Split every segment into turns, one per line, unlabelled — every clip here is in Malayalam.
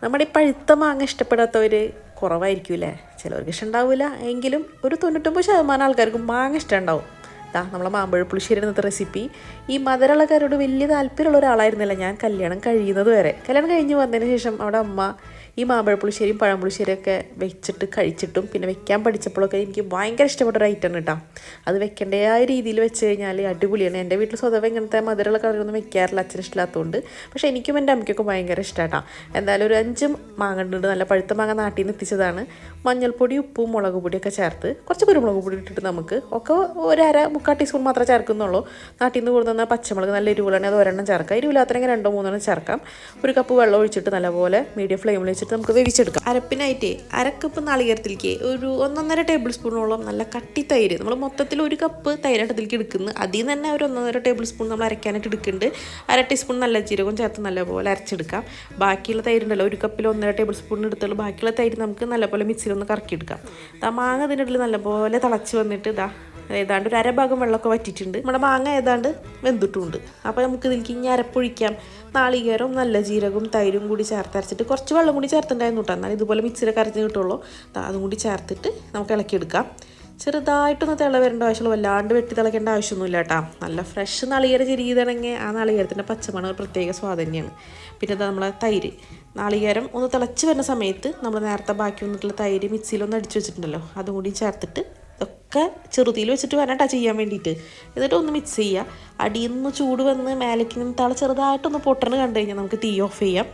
നമ്മുടെ ഈ പഴുത്ത മാങ്ങ ഇഷ്ടപ്പെടാത്തവർ കുറവായിരിക്കും അല്ലേ? ചിലവർക്ക് ഇഷ്ടമുണ്ടാവില്ല, എങ്കിലും ഒരു 99% ആൾക്കാർക്കും മാങ്ങ ഇഷ്ടമുണ്ടാവും. നമ്മളെ മാമ്പഴ പുളിശ്ശേരി ഇന്നത്തെ റെസിപ്പി. ഈ മധുരമുള്ളക്കാരോട് വലിയ താല്പര്യമുള്ള ഒരാളായിരുന്നില്ല ഞാൻ കല്യാണം കഴിയുന്നത് വരെ. കല്യാണം കഴിഞ്ഞ് വന്നതിന് ശേഷം അവിടെ അമ്മ ഈ മാമ്പഴ പുളിശ്ശേരിയും പഴം പുളിശ്ശേരിയൊക്കെ വെച്ചിട്ട് കഴിച്ചിട്ടും പിന്നെ വെക്കാൻ പഠിച്ചപ്പോഴൊക്കെ എനിക്ക് ഭയങ്കര ഇഷ്ടപ്പെട്ട ഒരു ഐറ്റം കേട്ടോ. അത് വെക്കേണ്ടതായ രീതിയിൽ വെച്ച് കഴിഞ്ഞാൽ അടിപൊളിയാണ്. എൻ്റെ വീട്ടിൽ സ്വതവേ ഇങ്ങനത്തെ മധുരമുള്ള കറിയൊന്നും വെക്കാറില്ല, അച്ഛന് ഇഷ്ടമില്ലാത്തതുകൊണ്ട്. പക്ഷേ എനിക്കും എൻ്റെ അമ്മയ്ക്കൊക്കെ ഭയങ്കര ഇഷ്ടമാട്ടോ. എന്തായാലും ഒരു 5 മാങ്ങ ഉണ്ട്, നല്ല പഴുത്ത മാങ്ങ നാട്ടിൽ നിന്ന് എത്തിച്ചതാണ്. മഞ്ഞൾപ്പൊടി, ഉപ്പും മുളക് പൊടിയൊക്കെ ചേർത്ത് കുറച്ച് കുരുമുളക് പൊടി ഇട്ടിട്ട് നമുക്ക് ഒക്കെ ഒരു 1/2-3 ടീസ്പൂൺ മാത്രമേ ചേർക്കുന്നുള്ളൂ. നാട്ടിൽ നിന്ന് കൊണ്ടുവന്ന പച്ചമുളക് നല്ല എരിവുള്ളാണെങ്കിൽ അത് ഒരെണ്ണം ചേർക്കാം, എരിവില്ലാത്തതെങ്കിൽ 2-3 ചേർക്കാം. ഒരു കപ്പ് വെള്ളം ഒഴിച്ചിട്ട് നല്ലപോലെ മീഡിയം ഫ്ലെയിമിൽ വെച്ചിട്ട് നമുക്ക് വേവിച്ചെടുക്കാം. അരപ്പിനായിട്ട് 1/2 കപ്പ് നാളികേരത്തിലേക്ക് ഒരു 1.5 ടേബിൾ സ്പൂണോളം നല്ല കട്ടി തൈര്, നമ്മൾ മൊത്തത്തിൽ 1 കപ്പ് തൈരായിട്ട് ഇതിലേക്ക് എടുക്കുന്നത്. അതിൽ നിന്ന് തന്നെ ഒരു 1.5 ടേബിൾ സ്പൂൺ നമ്മൾ അരയ്ക്കാനായിട്ട് എടുക്കുന്നുണ്ട്. 1/2 ടീസ്പൂൺ നല്ല ജീരകം ചേർത്ത് നല്ലപോലെ അരച്ചെടുക്കാം. ബാക്കിയുള്ള തൈരുണ്ടല്ലോ, 1 കപ്പിൽ 1.5 ടേബിൾ സ്പൂൺ എടുത്തുള്ളൂ. ബാക്കിയുള്ള തൈര് നമുക്ക് നല്ലപോലെ മിക്സിയിലൊന്ന് കറക്കിയെടുക്കാം. മാങ്ങ ഇതിൻ്റെ ഇടയിൽ നല്ലപോലെ തിളച്ച് വന്നിട്ട് ഏതാണ്ട് ഒരു 1/2 ഭാഗം വെള്ളമൊക്കെ വറ്റിയിട്ടുണ്ട്. നമ്മുടെ മാങ്ങ ഏതാണ്ട് വെന്തിട്ടുണ്ട്. അപ്പോൾ നമുക്ക് ഇതിലേക്ക് ഇനി അരപ്പൊഴിക്കാം. നാളികേരവും നല്ല ജീരകവും തൈരും കൂടി ചേർത്തരച്ചിട്ട് കുറച്ച് വെള്ളം കൂടി ചേർത്തിട്ടുണ്ടായിരുന്നു കേട്ടോ, എന്നാൽ ഇതുപോലെ മിക്സിയിലൊക്കെ അരച്ച് കിട്ടുള്ളൂ. അതും കൂടി ചേർത്തിട്ട് നമുക്ക് ഇളക്കിയെടുക്കാം. ചെറുതായിട്ടൊന്ന് തിള വരേണ്ട ആവശ്യമുള്ളൂ, വല്ലാണ്ട് വെട്ടി തിളക്കേണ്ട ആവശ്യമൊന്നുമില്ല കേട്ടോ. നല്ല ഫ്രഷ് നാളികേരം ചെരിയതാണെങ്കിൽ ആ നാളികേരത്തിൻ്റെ പച്ചമണം ഒരു പ്രത്യേക സ്വാദ് തന്നെയാണ്. പിന്നെ നമ്മളെ തൈര്, നാളികേരം ഒന്ന് തിളച്ച് വരുന്ന സമയത്ത് നമ്മൾ നേരത്തെ ബാക്കി വന്നിട്ടുള്ള തൈര് മിക്സിയിലൊന്ന് അടിച്ചു വെച്ചിട്ടുണ്ടല്ലോ, അതും കൂടി ചേർത്തിട്ട് ഇതൊക്കെ ചെറുതീയിൽ വെച്ചിട്ട് വേണം ചെയ്യാൻ വേണ്ടിയിട്ട്. എന്നിട്ട് ഒന്ന് മിക്സ് ചെയ്യുക. അടിയിൽ നിന്ന് ചൂട് വന്ന് മേലേക്ക് നിന്ന് ചെറുതായിട്ടൊന്ന് പൊട്ടണ് കണ്ടു കഴിഞ്ഞാൽ നമുക്ക് തീ ഓഫ് ചെയ്യാം.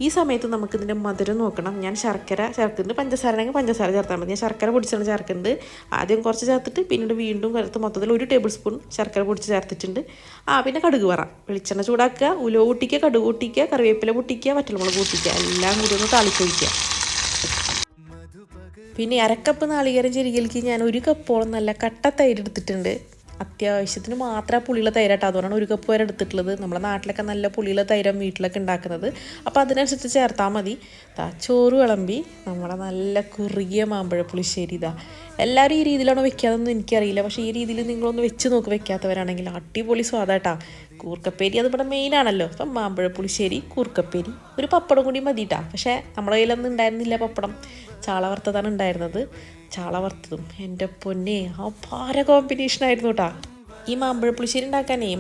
ഈ സമയത്ത് നമുക്കിതിൻ്റെ മധുരം നോക്കണം. ഞാൻ ശർക്കര ചേർക്കുന്നുണ്ട്, പഞ്ചസാര ആണെങ്കിൽ പഞ്ചസാര ചേർത്താൽ മതി. ഞാൻ ശർക്കര പൊടിച്ചാണ് ചേർക്കുന്നത്. ആദ്യം കുറച്ച് ചേർത്തിട്ട് പിന്നീട് വീണ്ടും ചേർത്ത് മൊത്തത്തിൽ 1 ടേബിൾ സ്പൂൺ ശർക്കര പൊടിച്ച് ചേർത്തിട്ടുണ്ട്. പിന്നെ കടുക് വറ, വെളിച്ചെണ്ണ ചൂടാക്കുക, ഉലുവ പൊട്ടിക്കുക, കടുക് പൊട്ടിക്കുക, കറിവേപ്പില പൊട്ടിക്കുക, വറ്റൽമുളക് പൊട്ടിക്കുക, എല്ലാം കൂടി ഒന്ന് താളിക്കൊഴിക്കുക. പിന്നെ 1/2 കപ്പ് നാളികേരം ചെരികയിലേക്ക് ഞാൻ 1 കപ്പോളം നല്ല കട്ട തൈര് എടുത്തിട്ടുണ്ട്. അത്യാവശ്യത്തിന് മാത്രമേ പുളിയുള്ള തൈരാട്ടോ, അതുകൊണ്ടാണ് 1 കപ്പ് വരെ എടുത്തിട്ടുള്ളത്. നമ്മുടെ നാട്ടിലൊക്കെ നല്ല പുളിയുള്ള തൈരം വീട്ടിലൊക്കെ ഉണ്ടാക്കുന്നത്. അപ്പോൾ അതിനനുസരിച്ച് ചേർത്താൽ മതി. ചോറ് വിളമ്പി നമ്മുടെ നല്ല കുറുകിയ മാമ്പഴ പുളിശ്ശേരി. എല്ലാവരും ഈ രീതിയിലാണോ വെക്കാതെന്ന് എനിക്കറിയില്ല, പക്ഷേ ഈ രീതിയിൽ നിങ്ങളൊന്ന് വെച്ച് നോക്ക് വെക്കാത്തവരാണെങ്കിൽ. അടിപൊളി സ്വാദാട്ടാ. കൂർക്കപ്പേരി അതിവിടെ മെയിനാണല്ലോ. അപ്പം മാമ്പഴ പുളിശ്ശേരി, കൂർക്കപ്പേരി, ഒരു പപ്പടം കൂടി മതിയിട്ടാ. പക്ഷേ നമ്മുടെ കയ്യിലൊന്നും ഉണ്ടായിരുന്നില്ല പപ്പടം, ചാള വറുത്തതാണ് ഉണ്ടായിരുന്നത്. ചാള വറുത്തതും എൻ്റെ പൊന്നെ പാര കോമ്പിനേഷനായിരുന്നു കേട്ടോ. ഈ മാമ്പഴ പുളിശ്ശേരി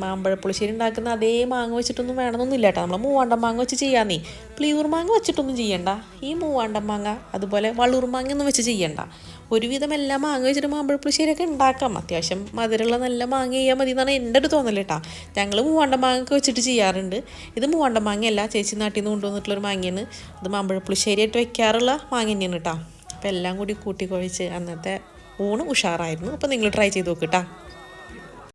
മാമ്പഴ പുളിശ്ശേരി ഉണ്ടാക്കുന്ന അതേ മാങ്ങ വെച്ചിട്ടൊന്നും വേണമെന്നൊന്നുമില്ല കേട്ടോ. നമ്മൾ മൂവാണ്ടൻ മാങ്ങ വെച്ച് ചെയ്യാന്നേ, പ്ലിയൂർ മാങ്ങ വെച്ചിട്ടൊന്നും ചെയ്യണ്ട. ഈ മൂവാണ്ടൻ മാങ്ങ അതുപോലെ വളൂർ മാങ്ങ ഒന്നും വെച്ച് ചെയ്യണ്ട. ഒരുവിധം എല്ലാ മാങ്ങ വെച്ചിട്ട് മാമ്പഴ പുളിശ്ശേരിയൊക്കെ ഉണ്ടാക്കാം. അത്യാവശ്യം മധുരമുള്ള നല്ല മാങ്ങ ചെയ്യാൻ മതി എന്നാണ് എൻ്റെ ഒരു തോന്നൽ കേട്ടോ. ഞങ്ങൾ മൂവാണ്ടൻ മാങ്ങയൊക്കെ വെച്ചിട്ട് ചെയ്യാറുണ്ട്. ഇത് മൂവാണ്ടൻ മാങ്ങയല്ല, ചേച്ചി നാട്ടിൽ നിന്ന് കൊണ്ടുവന്നിട്ടുള്ളൊരു മാങ്ങയാണ്. അത് മാമ്പഴ പുളിശ്ശേരിയായിട്ട് വെക്കാറുള്ള മാങ്ങ തന്നെയാണ് കേട്ടോ. അപ്പോൾ എല്ലാം കൂടി കൂട്ടി കുഴച്ച് അന്നത്തെ ഊണ് ഉഷാറായിരുന്നു. അപ്പോൾ നിങ്ങൾ ട്രൈ ചെയ്ത് നോക്ക് കേട്ടോ.